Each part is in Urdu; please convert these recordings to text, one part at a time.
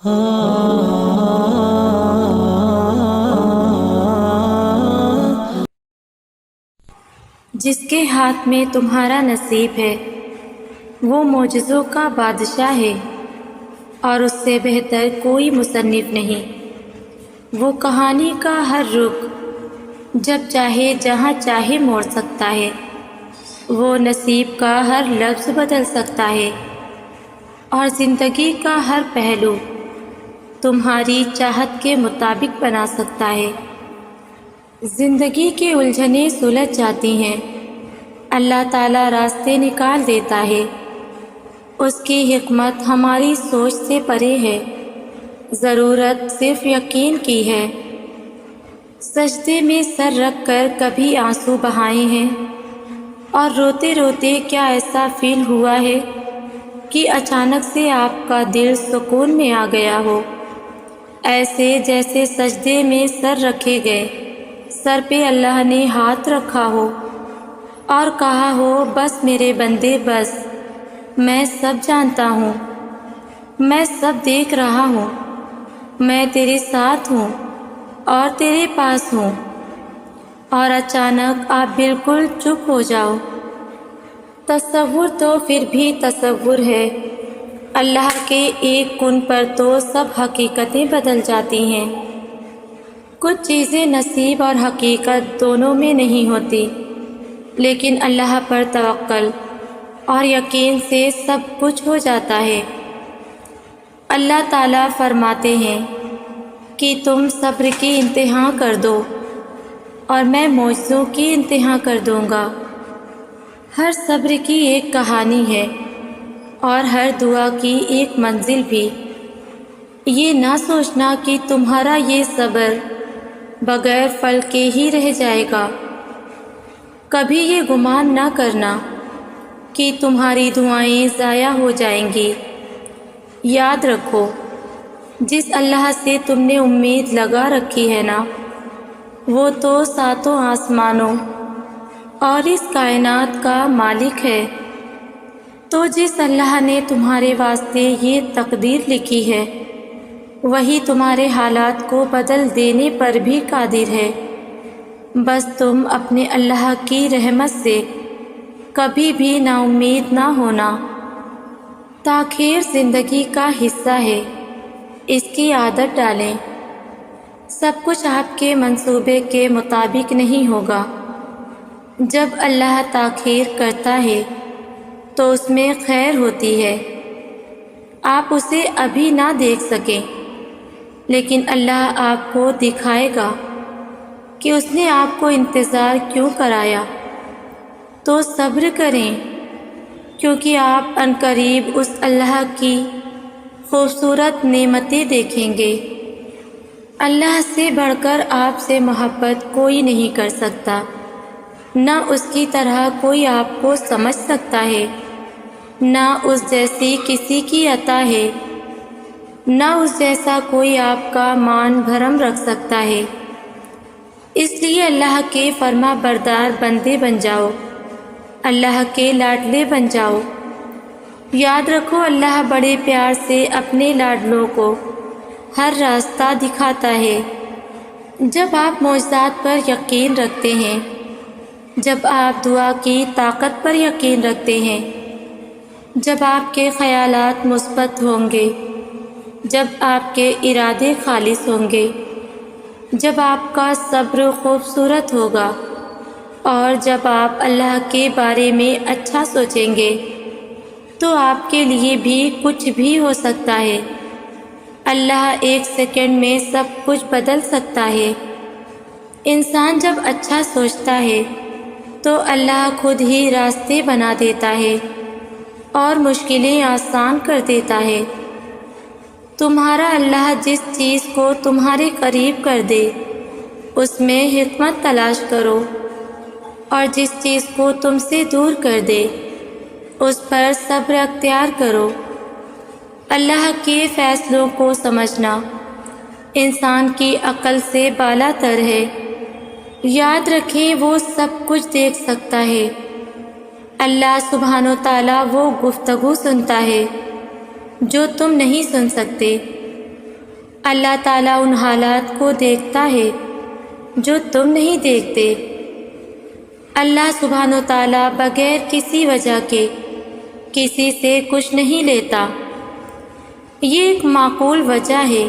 جس کے ہاتھ میں تمہارا نصیب ہے وہ معجزوں کا بادشاہ ہے، اور اس سے بہتر کوئی مصنف نہیں۔ وہ کہانی کا ہر رخ جب چاہے جہاں چاہے موڑ سکتا ہے، وہ نصیب کا ہر لفظ بدل سکتا ہے، اور زندگی کا ہر پہلو تمہاری چاہت کے مطابق بنا سکتا ہے۔ زندگی کی الجھنیں سلجھ جاتی ہیں، اللہ تعالیٰ راستے نکال دیتا ہے۔ اس کی حکمت ہماری سوچ سے پرے ہے، ضرورت صرف یقین کی ہے۔ سجدے میں سر رکھ کر کبھی آنسو بہائے ہیں، اور روتے روتے کیا ایسا فیل ہوا ہے کہ اچانک سے آپ کا دل سکون میں آ گیا ہو، ایسے جیسے سجدے میں سر رکھے گئے، سر پہ اللہ نے ہاتھ رکھا ہو اور کہا ہو، بس میرے بندے بس، میں سب جانتا ہوں، میں سب دیکھ رہا ہوں، میں تیرے ساتھ ہوں اور تیرے پاس ہوں، اور اچانک آپ بالکل چپ ہو جاؤ۔ تصور تو پھر بھی تصور ہے، اللہ کے ایک کن پر تو سب حقیقتیں بدل جاتی ہیں۔ کچھ چیزیں نصیب اور حقیقت دونوں میں نہیں ہوتی، لیکن اللہ پر توکل اور یقین سے سب کچھ ہو جاتا ہے۔ اللہ تعالیٰ فرماتے ہیں کہ تم صبر کی انتہا کر دو اور میں معجزوں کی انتہا کر دوں گا۔ ہر صبر کی ایک کہانی ہے اور ہر دعا کی ایک منزل بھی۔ یہ نہ سوچنا کہ تمہارا یہ صبر بغیر پھل کے ہی رہ جائے گا۔ کبھی یہ گمان نہ کرنا کہ تمہاری دعائیں ضائع ہو جائیں گی۔ یاد رکھو، جس اللہ سے تم نے امید لگا رکھی ہے نا، وہ تو ساتوں آسمانوں اور اس کائنات کا مالک ہے۔ تو جس اللہ نے تمہارے واسطے یہ تقدیر لکھی ہے، وہی تمہارے حالات کو بدل دینے پر بھی قادر ہے۔ بس تم اپنے اللہ کی رحمت سے کبھی بھی نا امید نہ ہونا۔ تاخیر زندگی کا حصہ ہے، اس کی عادت ڈالیں۔ سب کچھ آپ کے منصوبے کے مطابق نہیں ہوگا۔ جب اللہ تاخیر کرتا ہے تو اس میں خیر ہوتی ہے۔ آپ اسے ابھی نہ دیکھ سکیں، لیکن اللہ آپ کو دکھائے گا کہ اس نے آپ کو انتظار کیوں کرایا۔ تو صبر کریں، کیونکہ آپ عنقریب اس اللہ کی خوبصورت نعمتیں دیکھیں گے۔ اللہ سے بڑھ کر آپ سے محبت کوئی نہیں کر سکتا، نہ اس کی طرح کوئی آپ کو سمجھ سکتا ہے، نہ اس جیسی کسی کی عطا ہے، نہ اس جیسا کوئی آپ کا مان بھرم رکھ سکتا ہے۔ اس لیے اللہ کے فرما بردار بندے بن جاؤ، اللہ کے لاڈلے بن جاؤ۔ یاد رکھو، اللہ بڑے پیار سے اپنے لاڈلوں کو ہر راستہ دکھاتا ہے۔ جب آپ معجزات پر یقین رکھتے ہیں، جب آپ دعا کی طاقت پر یقین رکھتے ہیں، جب آپ کے خیالات مثبت ہوں گے، جب آپ کے ارادے خالص ہوں گے، جب آپ کا صبر خوبصورت ہوگا، اور جب آپ اللہ کے بارے میں اچھا سوچیں گے، تو آپ کے لیے بھی کچھ بھی ہو سکتا ہے۔ اللہ ایک سیکنڈ میں سب کچھ بدل سکتا ہے۔ انسان جب اچھا سوچتا ہے تو اللہ خود ہی راستے بنا دیتا ہے اور مشکلیں آسان کر دیتا ہے۔ تمہارا اللہ جس چیز کو تمہارے قریب کر دے، اس میں حکمت تلاش کرو، اور جس چیز کو تم سے دور کر دے، اس پر صبر اختیار کرو۔ اللہ کے فیصلوں کو سمجھنا انسان کی عقل سے بالا تر ہے۔ یاد رکھیں، وہ سب کچھ دیکھ سکتا ہے۔ اللہ سبحانہ و تعالیٰ وہ گفتگو سنتا ہے جو تم نہیں سن سکتے، اللہ تعالیٰ ان حالات کو دیکھتا ہے جو تم نہیں دیکھتے۔ اللہ سبحانہ و تعالیٰ بغیر کسی وجہ کے کسی سے کچھ نہیں لیتا۔ یہ ایک معقول وجہ ہے۔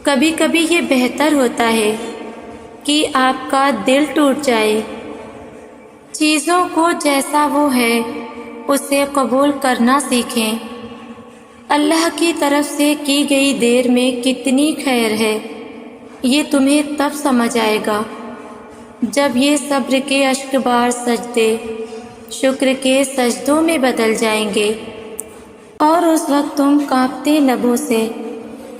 کبھی کبھی یہ بہتر ہوتا ہے کہ آپ کا دل ٹوٹ جائے۔ چیزوں کو جیسا وہ ہے اسے قبول کرنا سیکھیں۔ اللہ کی طرف سے کی گئی دیر میں کتنی خیر ہے، یہ تمہیں تب سمجھ آئے گا جب یہ صبر کے اشکبار سجدے شکر کے سجدوں میں بدل جائیں گے، اور اس وقت تم کانپتے لبوں سے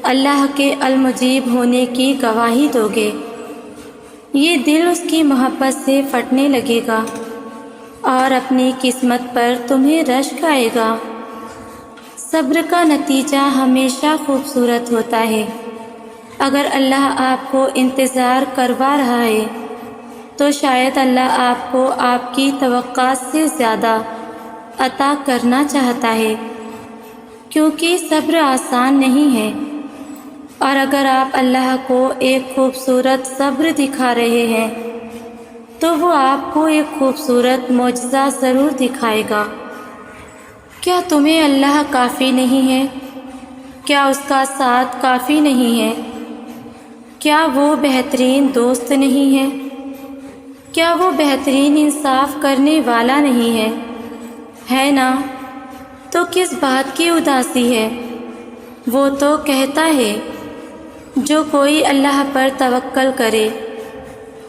اللہ کے المجیب ہونے کی گواہی دو گے۔ یہ دل اس کی محبت سے پھٹنے لگے گا اور اپنی قسمت پر تمہیں رشک آئے گا۔ صبر کا نتیجہ ہمیشہ خوبصورت ہوتا ہے۔ اگر اللہ آپ کو انتظار کروا رہا ہے تو شاید اللہ آپ کو آپ کی توقعات سے زیادہ عطا کرنا چاہتا ہے، کیونکہ صبر آسان نہیں ہے۔ اور اگر آپ اللہ کو ایک خوبصورت صبر دکھا رہے ہیں تو وہ آپ کو ایک خوبصورت معجزہ ضرور دکھائے گا۔ کیا تمہیں اللہ کافی نہیں ہے؟ کیا اس کا ساتھ کافی نہیں ہے؟ کیا وہ بہترین دوست نہیں ہے؟ کیا وہ بہترین انصاف کرنے والا نہیں ہے نا؟ تو کس بات کی اداسی ہے؟ وہ تو کہتا ہے جو کوئی اللہ پر توکل کرے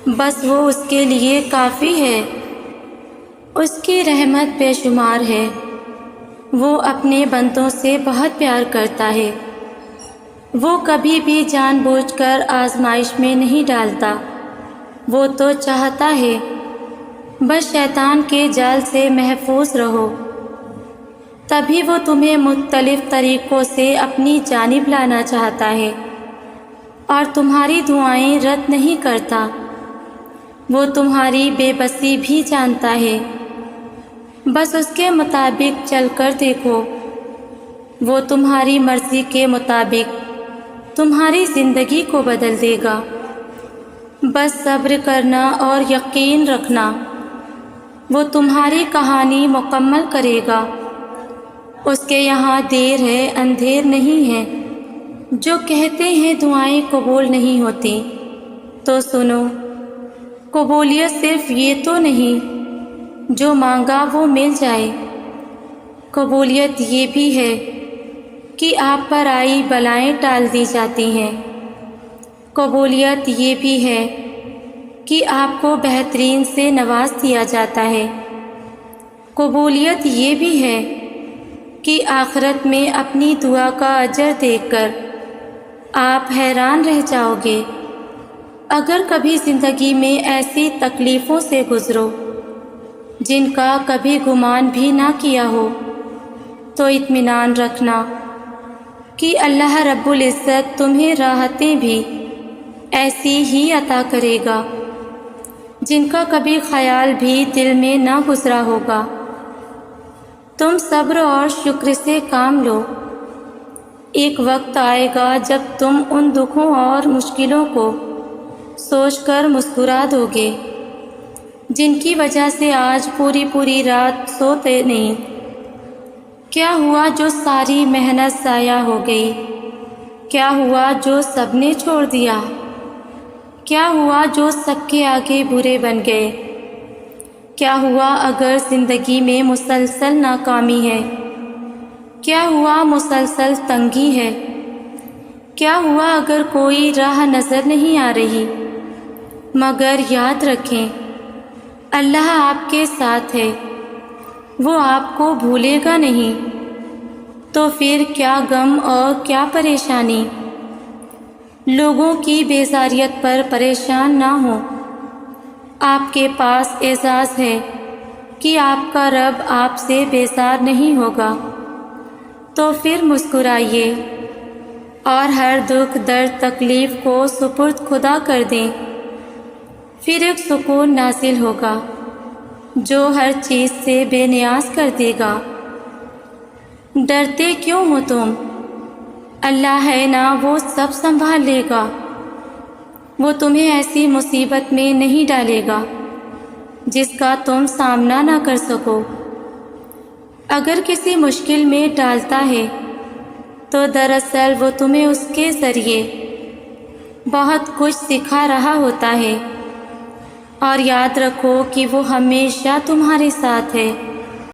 بس وہ اس کے لیے کافی ہے۔ اس کی رحمت بے شمار ہے، وہ اپنے بندوں سے بہت پیار کرتا ہے۔ وہ کبھی بھی جان بوجھ کر آزمائش میں نہیں ڈالتا، وہ تو چاہتا ہے بس شیطان کے جال سے محفوظ رہو، تبھی وہ تمہیں مختلف طریقوں سے اپنی جانب لانا چاہتا ہے اور تمہاری دعائیں رد نہیں کرتا۔ وہ تمہاری بے بسی بھی جانتا ہے، بس اس کے مطابق چل کر دیکھو، وہ تمہاری مرضی کے مطابق تمہاری زندگی کو بدل دے گا۔ بس صبر کرنا اور یقین رکھنا، وہ تمہاری کہانی مکمل کرے گا۔ اس کے یہاں دیر ہے اندھیر نہیں ہے۔ جو کہتے ہیں دعائیں قبول نہیں ہوتی، تو سنو، قبولیت صرف یہ تو نہیں جو مانگا وہ مل جائے، قبولیت یہ بھی ہے کہ آپ پر آئی بلائیں ٹال دی جاتی ہیں، قبولیت یہ بھی ہے کہ آپ کو بہترین سے نواز دیا جاتا ہے، قبولیت یہ بھی ہے کہ آخرت میں اپنی دعا کا اجر دیکھ کر آپ حیران رہ جاؤ گے۔ اگر کبھی زندگی میں ایسی تکلیفوں سے گزرو جن کا کبھی گمان بھی نہ کیا ہو، تو اطمینان رکھنا کہ اللہ رب العزت تمہیں راحتیں بھی ایسی ہی عطا کرے گا جن کا کبھی خیال بھی دل میں نہ گزرا ہوگا۔ تم صبر اور شکر سے کام لو۔ ایک وقت آئے گا جب تم ان دکھوں اور مشکلوں کو سوچ کر مسکرا دو گے جن کی وجہ سے آج پوری رات سوتے نہیں۔ کیا ہوا جو ساری محنت ضائع ہو گئی؟ کیا ہوا جو سب نے چھوڑ دیا؟ کیا ہوا جو سب کے آگے برے بن گئے؟ کیا ہوا اگر زندگی میں مسلسل ناکامی ہے؟ کیا ہوا مسلسل تنگی ہے؟ کیا ہوا اگر کوئی راہ نظر نہیں آ رہی؟ مگر یاد رکھیں، اللہ آپ کے ساتھ ہے، وہ آپ کو بھولے گا نہیں۔ تو پھر کیا غم اور کیا پریشانی؟ لوگوں کی بیزاریت پر پریشان نہ ہو، آپ کے پاس اعزاز ہے کہ آپ کا رب آپ سے بیزار نہیں ہوگا۔ تو پھر مسکرائیے اور ہر دکھ درد تکلیف کو سپرد خدا کر دیں، پھر ایک سکون نازل ہوگا جو ہر چیز سے بے نیاز کر دے گا۔ ڈرتے کیوں ہو تم؟ اللہ ہے نا، وہ سب سنبھال لے گا۔ وہ تمہیں ایسی مصیبت میں نہیں ڈالے گا جس کا تم سامنا نہ کر سکو۔ اگر کسی مشکل میں ڈالتا ہے تو دراصل وہ تمہیں اس کے ذریعے بہت کچھ سکھا رہا ہوتا ہے، اور یاد رکھو کہ وہ ہمیشہ تمہارے ساتھ ہے۔